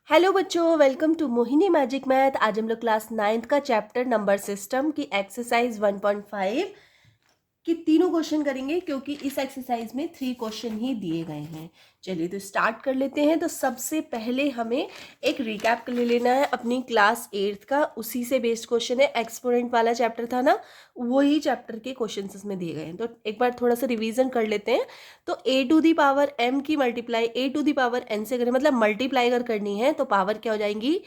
Hello बच्चों, welcome to Mohini magic math. आज हम लोग क्लास 9th का चैप्टर नंबर सिस्टम की एक्सरसाइज 1.5 कि तीनों क्वेश्चन करेंगे, क्योंकि इस एक्सरसाइज में 3 क्वेश्चन ही दिए गए हैं। चलिए तो स्टार्ट कर लेते हैं। तो सबसे पहले हमें एक रिकैप कर लेना है अपनी क्लास 8th का। उसी से बेस्ड क्वेश्चन है, एक्सपोनेंट वाला चैप्टर था ना, वही चैप्टर के क्वेश्चन इसमें दिए गए हैं। तो एक बार थोड़ा सा रिवीजन कर लेते हैं। तो a to the power m की multiply a to the power n से करें, मतलब मल्टीप्लाई अगर करनी है तो पावर क्या हो जाएंगी,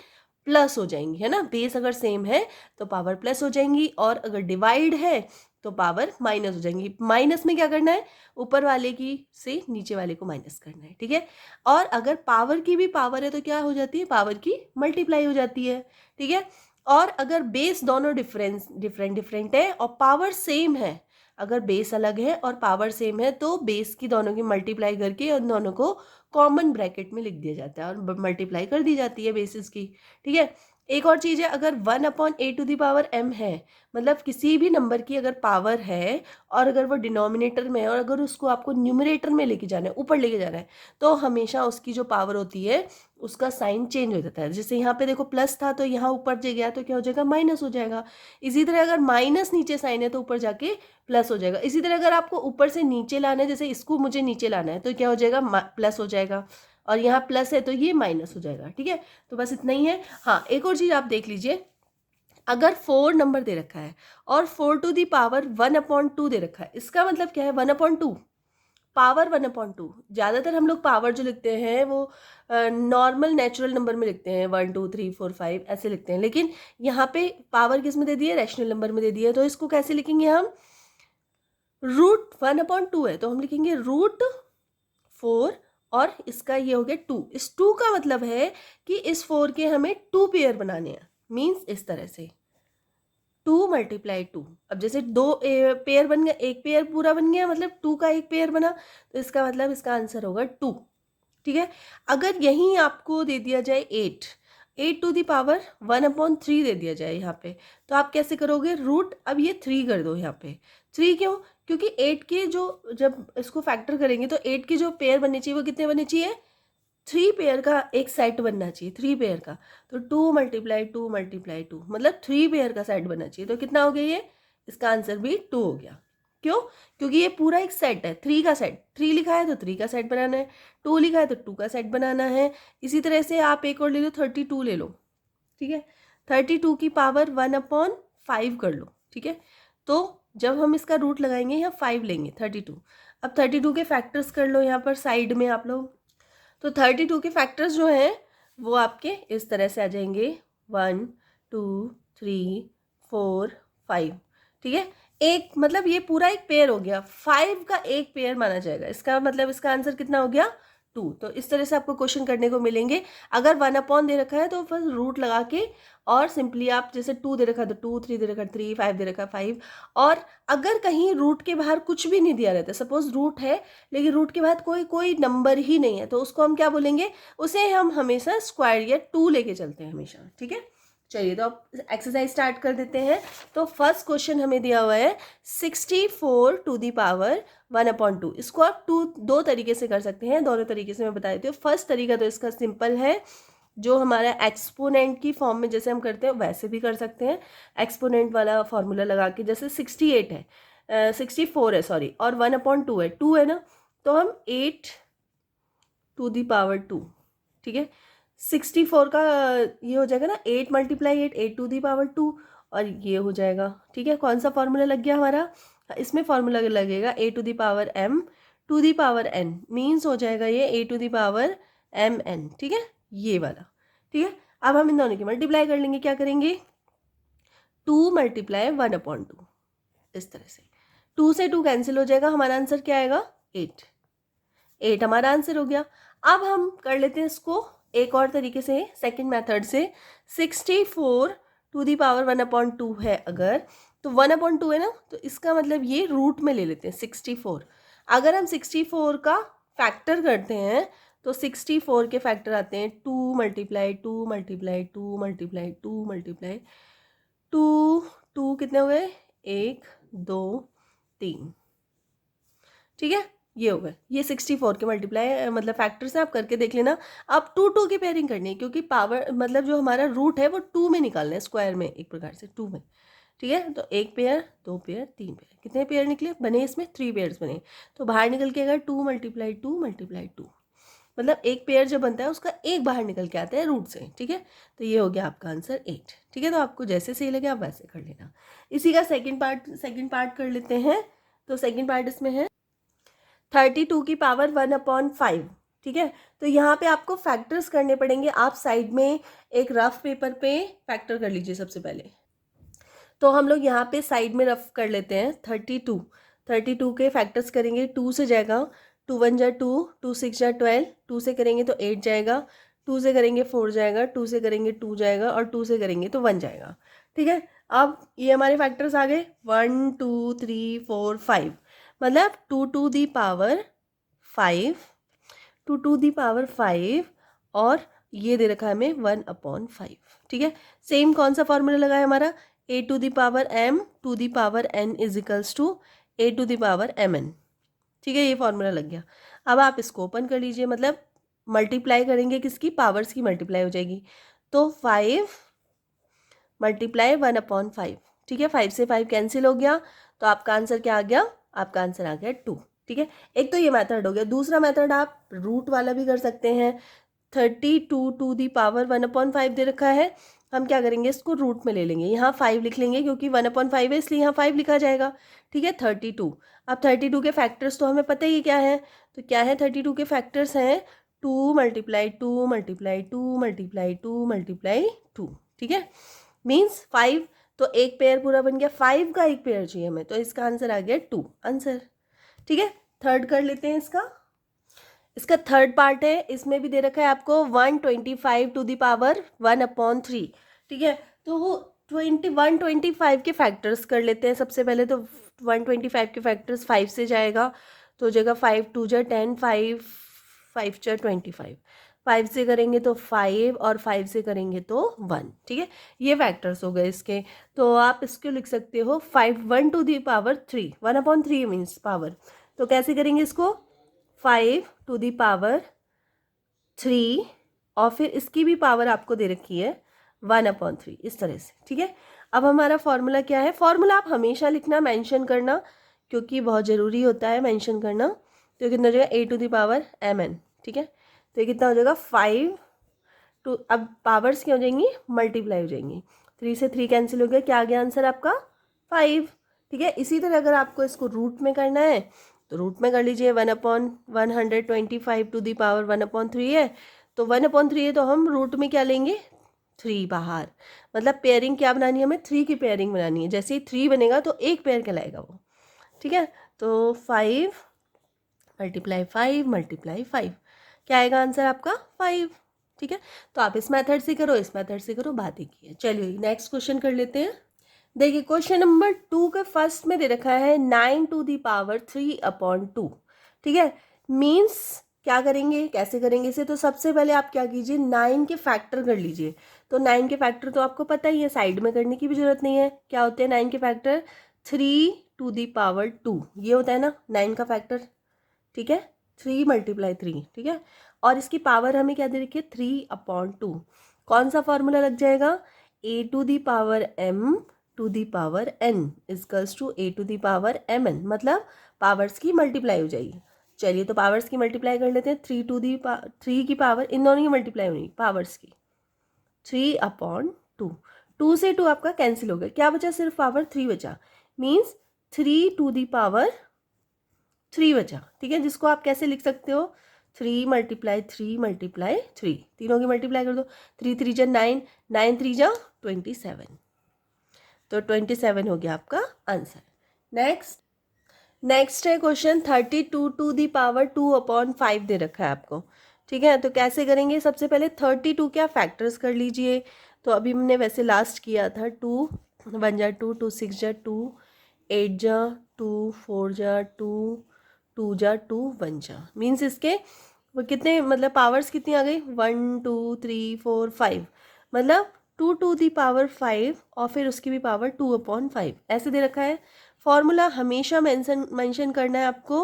प्लस हो जाएंगी, है ना। बेस अगर सेम है तो पावर प्लस हो जाएंगी, और अगर डिवाइड है तो पावर माइनस हो जाएंगी। माइनस में क्या करना है, ऊपर वाले की से नीचे वाले को माइनस करना है, ठीक है। और अगर पावर की भी पावर है तो क्या हो जाती है, पावर की मल्टीप्लाई हो जाती है, ठीक है। और अगर बेस दोनों डिफरेंट है और पावर सेम है, अगर बेस अलग है और पावर सेम है तो बेस की दोनों की मल्टीप्लाई करके उन दोनों को कॉमन ब्रैकेट में लिख दिया जाता है और मल्टीप्लाई कर दी जाती है बेसिस की, ठीक है। एक और चीज़ है, अगर 1/a to the power m है, मतलब किसी भी नंबर की अगर पावर है और अगर वो डिनोमिनेटर में है और अगर उसको आपको न्यूमरेटर में लेके जाना है, ऊपर लेके जाना है, तो हमेशा उसकी जो पावर होती है उसका साइन चेंज हो जाता है। जैसे यहाँ पे देखो प्लस था तो यहाँ ऊपर गया तो क्या हो जाएगा, माइनस हो जाएगा। इसी तरह अगर माइनस नीचे साइन है तो ऊपर जाके प्लस हो जाएगा। इसी तरह अगर आपको ऊपर से नीचे लाना है, जैसे इसको मुझे नीचे लाना है तो क्या हो जाएगा, प्लस हो जाएगा। और यहाँ प्लस है तो ये माइनस हो जाएगा, ठीक है। तो बस इतना ही है। हाँ, एक और चीज़ आप देख लीजिए, अगर 4 नंबर दे रखा है और 4 टू दी पावर 1/2 दे रखा है, इसका मतलब क्या है, 1/2 पावर 1/2। ज़्यादातर हम लोग पावर जो लिखते हैं वो नॉर्मल नेचुरल नंबर में लिखते हैं, 1 2 3 4 5 ऐसे लिखते हैं, लेकिन यहाँ पे पावर किस में दे दी है, रैशनल नंबर में दे दी है। तो इसको कैसे लिखेंगे हम, रूट 1/2 है तो हम लिखेंगे रूट 4, और इसका ये हो गया 2। इस 2 का मतलब है कि इस 4 के हमें 2 पेयर बनाने हैं, मीन्स इस तरह से 2 × 2। अब जैसे 2 पेयर बन गया, एक पेयर पूरा बन गया, मतलब 2 का एक पेयर बना, तो इसका मतलब इसका आंसर होगा 2, ठीक है। अगर यहीं आपको दे दिया जाए 8 टू दी पावर 1/3 दे दिया जाए यहाँ पे, तो आप कैसे करोगे, रूट अब ये 3 कर दो यहाँ पे। 3 क्यों, क्योंकि 8 के जो, जब इसको फैक्टर करेंगे तो 8 के जो पेयर बनने चाहिए वो कितने बनने चाहिए, 3 पेयर का एक सेट बनना चाहिए, 3 पेयर का। तो 2 × 2 × 2 मतलब 3 पेयर का सेट बनना चाहिए। तो कितना हो गया ये, इसका आंसर भी 2 हो गया। क्यों, क्योंकि ये पूरा एक सेट है, 3 का सेट, 3 लिखा है तो 3 का सेट बनाना है, 2 लिखा है तो 2 का सेट बनाना है। इसी तरह से आप एक और ले लो, 32 ले लो, ठीक है। 32 की पावर 1/5 कर लो, ठीक है। तो जब हम इसका रूट लगाएंगे यहाँ 5 लेंगे, 32। अब 32 के फैक्टर्स कर लो यहाँ पर साइड में आप लोग। तो 32 के फैक्टर्स जो हैं वो आपके इस तरह से आ जाएंगे, 1 2 3 4 5, ठीक है। एक मतलब ये पूरा एक पेयर हो गया, 5 का एक पेयर माना जाएगा, इसका मतलब इसका आंसर कितना हो गया, 2। तो इस तरह से आपको क्वेश्चन करने को मिलेंगे। अगर 1/, दे रखा है तो बस रूट लगा के, और सिंपली आप जैसे 2 दे रखा है तो 2, 3 दे रखा है 3, 5 दे रखा है 5। और अगर कहीं रूट के बाहर कुछ भी नहीं दिया रहता, सपोज रूट है लेकिन रूट के बाद कोई कोई नंबर ही नहीं है, तो उसको हम क्या बोलेंगे, उसे हम हमेशा स्क्वायर या 2 लेके चलते हैं हमेशा, ठीक है। चलिए तो अब एक्सरसाइज स्टार्ट कर देते हैं। तो फर्स्ट क्वेश्चन हमें दिया हुआ है 64 टू दी पावर 1/2। इसको आप दो तरीके से कर सकते हैं, दोनों तरीके से मैं बता देती हूँ। फर्स्ट तरीका तो इसका सिंपल है, जो हमारा एक्सपोनेंट की फॉर्म में जैसे हम करते हैं वैसे भी कर सकते हैं। एक्सपोनेंट वाला फॉर्मूला लगा के, जैसे 68 है, 64 है सॉरी, और 1/2 है, 2 है ना, तो हम 8 टू दी पावर 2, ठीक है। 64 का ये हो जाएगा ना, 8 × 8, 8 टू दी पावर 2, और ये हो जाएगा, ठीक है। कौन सा फॉर्मूला लग गया हमारा, इसमें फॉर्मूला लगेगा a to the power m to the power n, means हो जाएगा ये a to the power mn, ठीक है, ये वाला, ठीक है। अब हम इन दोनों की मल्टीप्लाई कर लेंगे, क्या करेंगे, 2 × 1/2, इस तरह से 2 से 2 कैंसिल हो जाएगा, हमारा आंसर क्या आएगा, 8 हमारा आंसर हो गया। अब हम कर लेते हैं इसको एक और तरीके से, सेकंड मेथड से। 64 टू दी पावर 1/2 है अगर, तो 1/2 है ना, तो इसका मतलब ये रूट में ले लेते हैं 64। अगर हम 64 का फैक्टर करते हैं तो 64 के फैक्टर आते हैं 2 × 2 × 2 × 2 × 2, 2 कितने हो गए, 1 2 3, ठीक है। ये हो गए, ये 64 के मल्टीप्लाई मतलब फैक्टर्स हैं, आप करके देख लेना। अब 2 की पेयरिंग करनी है क्योंकि पावर मतलब जो हमारा रूट है वो 2 में निकालना है, स्क्वायर में एक प्रकार से 2 में, ठीक है। तो 1 पेयर, 2 पेयर, 3 पेयर, कितने पेयर निकले बने इसमें? 3 पेयर्स बने। तो बाहर निकल के अगर 2 × 2 × 2 मतलब एक पेयर जो बनता है उसका एक बाहर निकल के आता है रूट से, ठीक है। तो ये हो गया आपका आंसर 8, ठीक है। तो आपको जैसे सही लगे आप वैसे कर लेना। इसी का सेकंड पार्ट कर लेते हैं। तो सेकंड पार्ट इसमें है 32 की पावर 1/5, ठीक है। तो यहाँ पे आपको फैक्टर्स करने पड़ेंगे। आप साइड में एक रफ पेपर पे फैक्टर कर लीजिए सबसे पहले। तो हम लोग यहाँ पे साइड में रफ कर लेते हैं। 32 के फैक्टर्स करेंगे, 2 से जाएगा, 2 1 जा 2, 2 6 जा 12, 2 से करेंगे तो 8 जाएगा, 2 से करेंगे 4 जाएगा, 2 से करेंगे 2 जाएगा और 2 से करेंगे तो 1 जाएगा, ठीक है। अब ये हमारे फैक्टर्स आ गए 1 2 3 4 5, मतलब 2 to the power 5, 2 to the power 5 और ये दे रखा है हमें 1/5, ठीक है। सेम कौन सा फॉर्मूला लगा है हमारा? a to the power m to the power n is equals to a to the power mn, ठीक है। ये फॉर्मूला लग गया। अब आप इसको ओपन कर लीजिए, मतलब मल्टीप्लाई करेंगे, किसकी? पावर्स की मल्टीप्लाई हो जाएगी। तो 5 × 1/5, ठीक है। 5 से 5 कैंसिल हो गया, तो आपका आंसर क्या आ गया? आपका आंसर आ गया 2, ठीक है। एक तो ये मेथड हो गया। दूसरा मेथड आप रूट वाला भी कर सकते हैं। 32 टू दी पावर 1/5 दे रखा है, हम क्या करेंगे? इसको रूट में ले लेंगे, यहाँ 5 लिख लेंगे क्योंकि 1/5 है इसलिए यहाँ 5 लिखा जाएगा, ठीक है। 32, अब 32 के फैक्टर्स तो हमें पता ही क्या है। तो क्या है 32 के फैक्टर्स हैं 2 × 2 × 2 × 2 × 2, ठीक है। मीन्स 5, तो एक पेयर पूरा बन गया। 5 का एक पेयर चाहिए हमें, तो इसका आंसर आ गया 2 आंसर, ठीक है। थर्ड कर लेते हैं इसका थर्ड पार्ट है। इसमें भी दे रखा है आपको 125 टू दी पावर 1/3, ठीक है। तो वो 125 के फैक्टर्स कर लेते हैं सबसे पहले। तो 125 के फैक्टर्स 5 से जाएगा, तो जगह 5 2 जा 10, 5 5 जा 25, 5 से करेंगे तो 5 और 5 से करेंगे तो 1, ठीक है। ये फैक्टर्स हो गए इसके। तो आप इसको लिख सकते हो 5 1 to the power 3, 1/3 means power. तो कैसे करेंगे इसको? 5 टू दी पावर 3 और फिर इसकी भी पावर आपको दे रखी है 1/3, इस तरह से, ठीक है। अब हमारा फॉर्मूला क्या है? फॉर्मूला आप हमेशा लिखना, मेंशन करना, क्योंकि बहुत ज़रूरी होता है मेंशन करना। तो कितना हो जाएगा? a to the power mn, ठीक है। तो ये कितना हो जाएगा? 5 टू, अब पावर्स क्या हो जाएंगी? मल्टीप्लाई हो जाएंगी। 3 से 3 कैंसिल हो गया, क्या आ गया आंसर आपका? 5, ठीक है। इसी तरह अगर आपको इसको रूट में करना है तो रूट में कर लीजिए। 1/125 टू दी पावर 1/3 है, तो 1/3 है तो हम रूट में क्या लेंगे? 3 बाहर। मतलब पेयरिंग क्या बनानी है हमें? 3 की पेयरिंग बनानी है। जैसे ही 3 बनेगा तो एक पेयर कहलाएगा वो, ठीक है। तो 5 × 5 × 5 क्या आएगा आंसर आपका? 5, ठीक है। तो आप इस मेथड से करो, इस मेथड से करो, बात एक ही है। चलिए नेक्स्ट क्वेश्चन कर लेते हैं। देखिए क्वेश्चन नंबर 2 के फर्स्ट में दे रखा है 9 टू दी पावर 3/2, ठीक है। मीन्स क्या करेंगे, कैसे करेंगे इसे? तो सबसे पहले आप क्या कीजिए, 9 के फैक्टर कर लीजिए। तो 9 के फैक्टर तो आपको पता ही है, साइड में करने की भी जरूरत नहीं है। क्या होते हैं 9 के फैक्टर? 3 टू दी पावर 2, ये होता है ना 9 का फैक्टर, ठीक है। 3 × 3, ठीक है। और इसकी पावर हमें क्या दे रखी है? 3/2। कौन सा फॉर्मूला लग जाएगा? a to the power m to the power n equals to a to the power mn, मतलब पावर्स की मल्टीप्लाई हो जाएगी। चलिए तो पावर्स की मल्टीप्लाई कर लेते हैं। 3 की पावर, इन दोनों की मल्टीप्लाई होनी पावर्स की, 3/2। 2 से 2 आपका कैंसिल हो गया, क्या बचा? सिर्फ पावर 3 बचा। मीन्स 3 टू दी पावर 3 बचा, ठीक है। जिसको आप कैसे लिख सकते हो? 3 × 3 × 3, तीनों की मल्टीप्लाई कर दो। 3 3 जा 9, 9 3 जा 27, तो 27 हो गया आपका आंसर। नेक्स्ट है क्वेश्चन 32 टू दी पावर 2/5 दे रखा है आपको, ठीक है। तो कैसे करेंगे? सबसे पहले 32 क्या फैक्टर्स कर लीजिए। तो अभी हमने वैसे लास्ट किया था 2 1 जा 2, 2 6 जा 2, 8 जा 2, 4 जा 2, 2 जा 2, 1 जा। मीन्स इसके वो कितने, मतलब पावर्स कितनी आ गई? 1 2 3 4 5, मतलब 2 टू दी पावर 5 और फिर उसकी भी पावर 2/5 ऐसे दे रखा है। फॉर्मूला हमेशा मेंशन करना है आपको।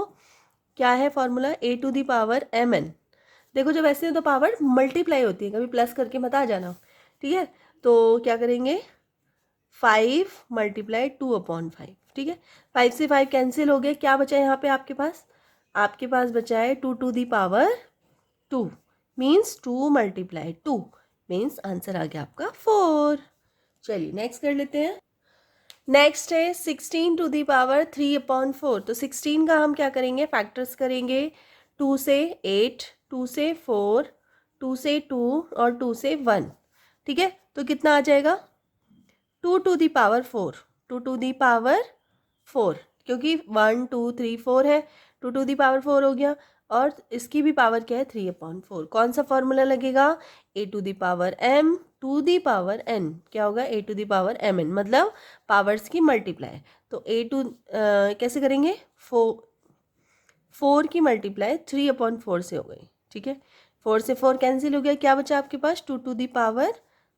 क्या है formula, A to the power M N. देखो जब ऐसे तो पावर मल्टीप्लाई होती है, कभी प्लस करके मत आ जाना, ठीक है। तो क्या करेंगे, 5 मल्टीप्लाई 2/5, ठीक है। 5 से 5 कैंसिल हो गए, क्या बचा है यहाँ पे आपके पास, आपके पास बचा है 2 to the power 2, means 2 multiply 2, means answer आ गया आपका 4। चलिए नेक्स्ट कर लेते हैं। नेक्स्ट है 16 टू दी पावर 3/4। तो 16 का हम क्या करेंगे, फैक्टर्स करेंगे, 2 से 8, 2 से 4, 2 से 2 और 2 से 1, ठीक है। तो कितना आ जाएगा, 2 to the power 4, 2 to the power 4, क्योंकि 1 2 3 4 है, 2 टू दी पावर 4 हो गया, और इसकी भी पावर क्या है 3/4। कौन सा फॉर्मूला लगेगा, A to the power M to the power N, क्या होगा, A to the power M N, मतलब पावर्स की मल्टीप्लाई। तो कैसे करेंगे, 4 की मल्टीप्लाई 3/4 से हो गई, ठीक है। 4 से 4 कैंसिल हो गया, क्या बचा आपके पास, 2 टू दी पावर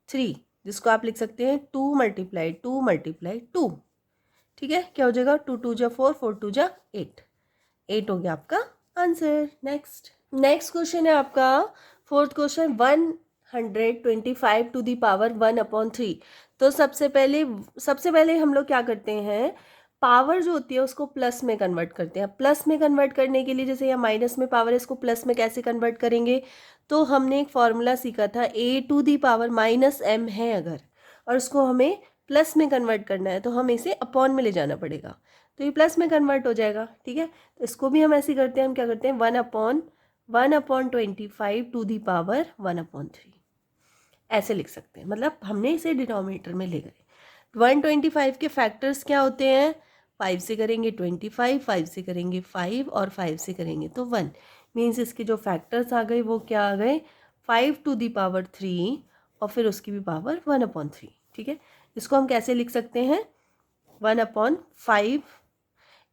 3, जिसको आप लिख सकते हैं 2 मल्टीप्लाई 2 मल्टीप्लाई 2, ठीक है। क्या हो जाएगा, 2 2 जा 4, 4 2 जा 8, 8 हो गया आपका आंसर। नेक्स्ट क्वेश्चन है आपका fourth question, 125 to the power 1/3। तो सबसे पहले हम लोग क्या करते हैं, पावर जो होती है उसको प्लस में कन्वर्ट करते हैं। प्लस में कन्वर्ट करने के लिए, जैसे यहाँ माइनस में पावर है, इसको प्लस में कैसे कन्वर्ट करेंगे, तो हमने एक फॉर्मूला सीखा था, A to the power minus M है अगर, और उसको हमें प्लस में कन्वर्ट करना है, तो हम इसे अपॉन में ले जाना पड़ेगा, तो ये प्लस में कन्वर्ट हो जाएगा, ठीक है। तो इसको भी हम ऐसे करते हैं, हम क्या करते हैं, 1/1/25 टू दी पावर 1/3, ऐसे लिख सकते हैं, मतलब हमने इसे डिनोमिनेटर में ले गए। 125 के फैक्टर्स क्या होते हैं, 5 से करेंगे 25, 5 से करेंगे 5 और 5 से करेंगे तो 1, मीन्स इसके जो फैक्टर्स आ गए वो क्या आ गए, 5 टू दी पावर 3 और फिर उसकी भी पावर 1/3, ठीक है। इसको हम कैसे लिख सकते हैं, 1/5,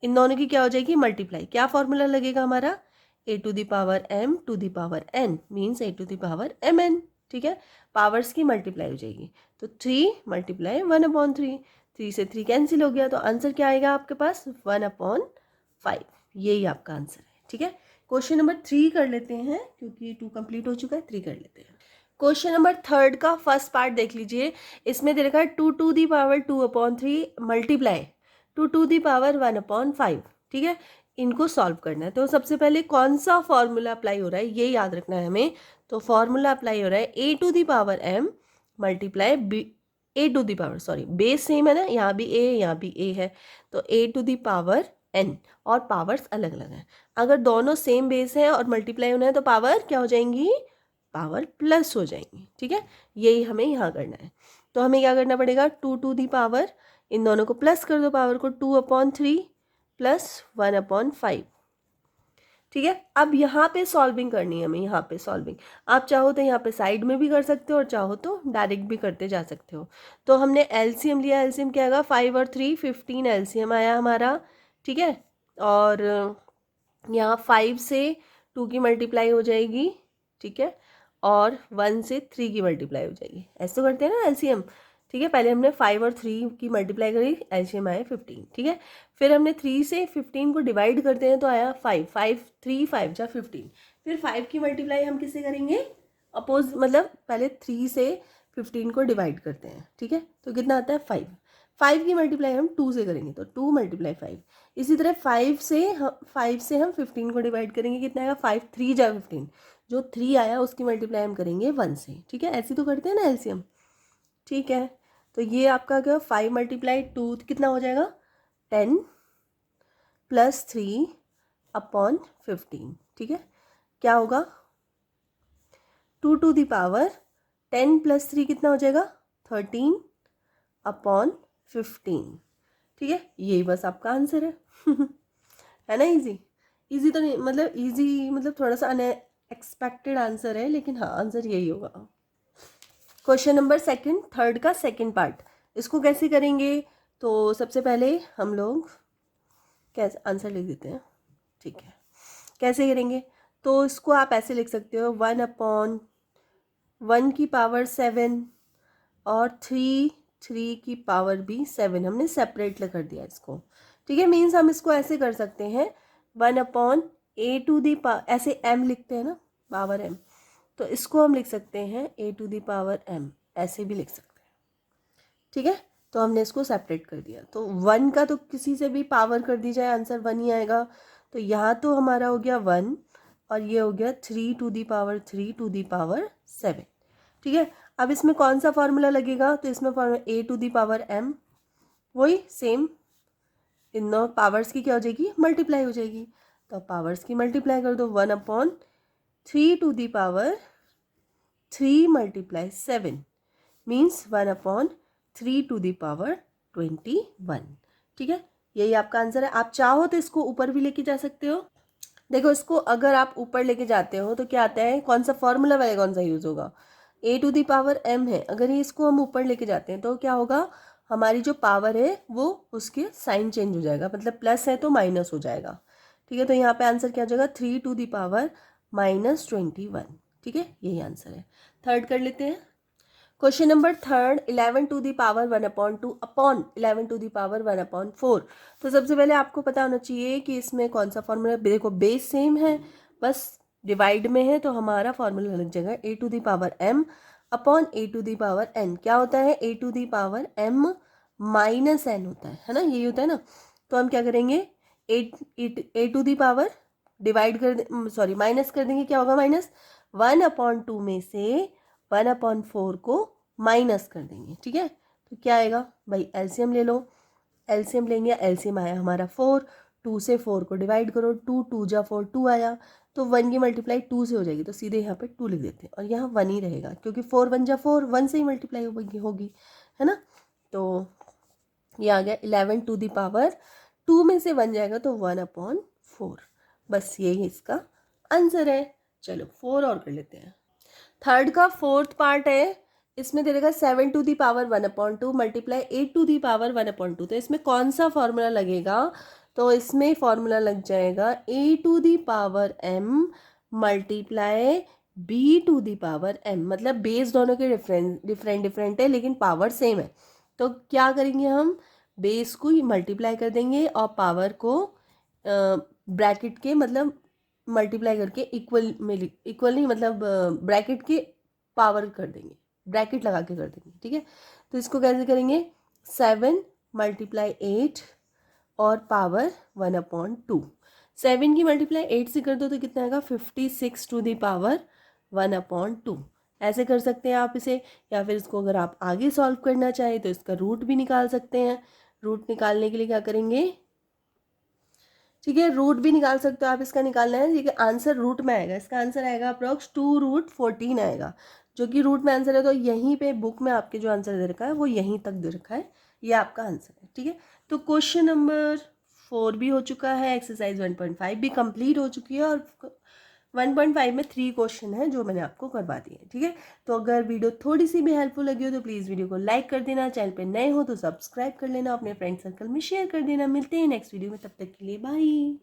इन दोनों की क्या हो जाएगी, मल्टीप्लाई, क्या फॉर्मूला लगेगा हमारा, A to the power M to the power N, means A to the power M N, ठीक है। पावर्स की मल्टीप्लाई हो जाएगी, तो 3 मल्टीप्लाई 1/3, 3 से 3 कैंसिल हो गया, तो आंसर क्या आएगा आपके पास, 1/5, यही आपका आंसर है, ठीक है। क्वेश्चन नंबर 3 कर लेते हैं, क्योंकि 2 कंप्लीट हो चुका है, 3 कर लेते हैं। क्वेश्चन नंबर 3 का फर्स्ट पार्ट देख लीजिए, इसमें दे रखा है 2 to the power 2/3 multiply 2 to the power 1/5, ठीक है। इनको सॉल्व करना है, तो सबसे पहले कौन सा फॉर्मूला अप्लाई हो रहा है ये याद रखना है हमें। तो फॉर्मूला अप्लाई हो रहा है A to the power M multiply B, A to the power, sorry base same है ना, यहाँ भी ए यहाँ भी ए है, तो ए टू दी पावर एन, और पावर्स अलग अलग हैं। अगर दोनों सेम बेस है और मल्टीप्लाई होना है तो पावर क्या हो जाएंगी, पावर प्लस हो जाएंगी, ठीक है। यही हमें यहाँ करना है, तो हमें क्या करना पड़ेगा, 2 टू दी पावर, इन दोनों को प्लस कर दो, पावर को 2/3 प्लस 1/5, ठीक है। अब यहाँ पे सॉल्विंग करनी है हमें, यहाँ पे सॉल्विंग आप चाहो तो यहाँ पे साइड में भी कर सकते हो और चाहो तो डायरेक्ट भी करते जा सकते हो। तो हमने एलसीएम लिया, एलसीएम क्या आएगा, 5 और 3 15 एलसीएम आया हमारा, ठीक है। और यहाँ 5 से 2 की मल्टीप्लाई हो जाएगी, ठीक है, और 1 से 3 की मल्टीप्लाई हो जाएगी, ऐसे तो करते हैं ना एलसीएम, ठीक है। पहले हमने 5 और 3 की मल्टीप्लाई करी, एलसीएम आया 15, ठीक है। फिर हमने 3 से 15 को डिवाइड करते हैं तो आया 5, 5 3 5 जा 15, फिर 5 की मल्टीप्लाई हम किससे करेंगे, अपोज, मतलब पहले 3 से 15 को डिवाइड करते हैं, ठीक है। तो कितना आता है 5, 5 की मल्टीप्लाई हम 2 से करेंगे तो 2 × 5, इसी तरह 5 से हम 15 को डिवाइड करेंगे, कितना आएगा 5 3 जा 15, जो 3 आया उसकी मल्टीप्लाई हम करेंगे 1 से, ठीक है। ऐसे तो करते हैं ना एलसीएम, ठीक है। तो ये आपका क्या, 5 × 2 कितना हो जाएगा, 10 + 3/15, ठीक है। क्या होगा, 2 टू दी पावर 10 + 3 कितना हो जाएगा, 13/15, ठीक है। यही बस आपका आंसर है है ना, इजी तो नहीं, मतलब इजी मतलब थोड़ा सा अनएक्सपेक्टेड आंसर है, लेकिन हाँ आंसर यही होगा। क्वेश्चन नंबर थर्ड का सेकंड पार्ट, इसको कैसे करेंगे, तो सबसे पहले हम लोग कैसे आंसर लिख देते हैं, ठीक है। कैसे करेंगे, तो इसको आप ऐसे लिख सकते हो, 1/1 की पावर 7 और 3 की पावर भी 7, हमने सेपरेट कर दिया इसको, ठीक है। मीन्स हम इसको ऐसे कर सकते हैं, 1/8 ए टू दी पावर, ऐसे m लिखते हैं ना, पावर m, तो इसको हम लिख सकते हैं ए टू दी पावर m, ऐसे भी लिख सकते हैं, ठीक है। तो हमने इसको सेपरेट कर दिया, तो 1 का तो किसी से भी पावर कर दी जाए आंसर 1 ही आएगा। तो यहाँ तो हमारा हो गया 1 और ये हो गया 3 to the power 3 to the power 7, ठीक है। अब इसमें कौन सा फॉर्मूला लगेगा, तो इसमें formula A to the power m, वही सेम, इन दोनों पावर्स की क्या हो जाएगी, मल्टीप्लाई हो जाएगी। तो पावर्स की मल्टीप्लाई कर दो, 1/3 to the power 3 multiply 7 means 1/3 to the power 21, ठीक है। यही आपका आंसर है। आप चाहो तो इसको ऊपर भी लेके जा सकते हो। देखो इसको अगर आप ऊपर लेके जाते हो तो क्या आता है, कौन सा फॉर्मूला वाले कौन सा यूज़ होगा, A to the power m है, अगर ये इसको हम ऊपर लेके जाते हैं तो क्या होगा, हमारी जो पावर है वो उसके साइन चेंज हो जाएगा, मतलब प्लस है तो माइनस हो जाएगा, ठीक है। तो यहाँ पे आंसर क्या हो जाएगा, 3 टू दी पावर -21, ठीक है, यही आंसर है। थर्ड कर लेते हैं। Question number third, 11 to the power 1/2 upon 11 to the power 1/4। तो सबसे पहले आपको पता होना चाहिए कि इसमें कौन सा फॉर्मूला, देखो बेस सेम है, बस डिवाइड में है, तो हमारा फॉर्मूला लग जाएगा A to the power m upon A to the power n। क्या होता है, A to the power m minus n होता है ना, यही होता है ना। तो हम क्या करेंगे, ए टू दी पावर डिवाइड कर, सॉरी माइनस कर देंगे, क्या होगा माइनस, 1/2 में से 1/4 को माइनस कर देंगे, ठीक है। तो क्या आएगा भाई, एलसीएम ले लो, एलसीएम लेंगे, एलसीएम आया हमारा 4, 2 से 4 को डिवाइड करो, 2 2 जा 4 2 आया, तो 1 की मल्टीप्लाई 2 से हो जाएगी, तो सीधे यहाँ पे 2 लिख देते हैं और यहाँ 1 ही रहेगा, क्योंकि 4 1 जा 4, 1 से ही मल्टीप्लाई होगी, है ना। तो ये आ गया 11 टू दी पावर 2 में से 1 जाएगा तो 1/4, बस यही इसका आंसर है। चलो 4 और कर लेते हैं। थर्ड का फोर्थ पार्ट है, इसमें दे देगा 7 to the power 1/2 multiply 8 to the power 1/2। तो इसमें कौन सा फॉर्मूला लगेगा, तो इसमें फॉर्मूला लग जाएगा A to the power m multiply B to the power m, मतलब बेस दोनों के डिफरेंट है लेकिन पावर सेम है। तो क्या करेंगे हम, बेस को मल्टीप्लाई कर देंगे और पावर को ब्रैकेट के, मतलब मल्टीप्लाई करके इक्वल में, इक्वल नहीं मतलब ब्रैकेट के पावर कर देंगे, ब्रैकेट लगा के कर देंगे, ठीक है। तो इसको कैसे करेंगे, 7 मल्टीप्लाई 8 और पावर 1/2, 7 की मल्टीप्लाई 8 से कर दो तो कितना आएगा, 56 टू दी पावर 1/2। ऐसे कर सकते हैं आप इसे, या फिर इसको अगर आप आगे सॉल्व करना चाहें तो इसका रूट भी निकाल सकते हैं। रूट निकालने के लिए क्या करेंगे, ठीक है, रूट भी निकाल सकते हो आप, इसका निकालना है, ठीक है। आंसर रूट में आएगा, इसका आंसर आएगा अप्रॉक्स 2√14 आएगा, जो कि रूट में आंसर है। तो यहीं पे बुक में आपके जो आंसर दे रखा है वो यहीं तक दे रखा है, ये आपका आंसर है, ठीक है। तो क्वेश्चन नंबर 4 भी हो चुका है, एक्सरसाइज 1.5 भी कंप्लीट हो चुकी है, और 1.5 में 3 क्वेश्चन है जो मैंने आपको करवा दिए, ठीक है। तो अगर वीडियो थोड़ी सी भी हेल्पफुल लगी हो तो प्लीज़ वीडियो को लाइक कर देना, चैनल पे नए हो तो सब्सक्राइब कर लेना, अपने फ्रेंड सर्कल में शेयर कर देना। मिलते हैं नेक्स्ट वीडियो में, तब तक के लिए बाय।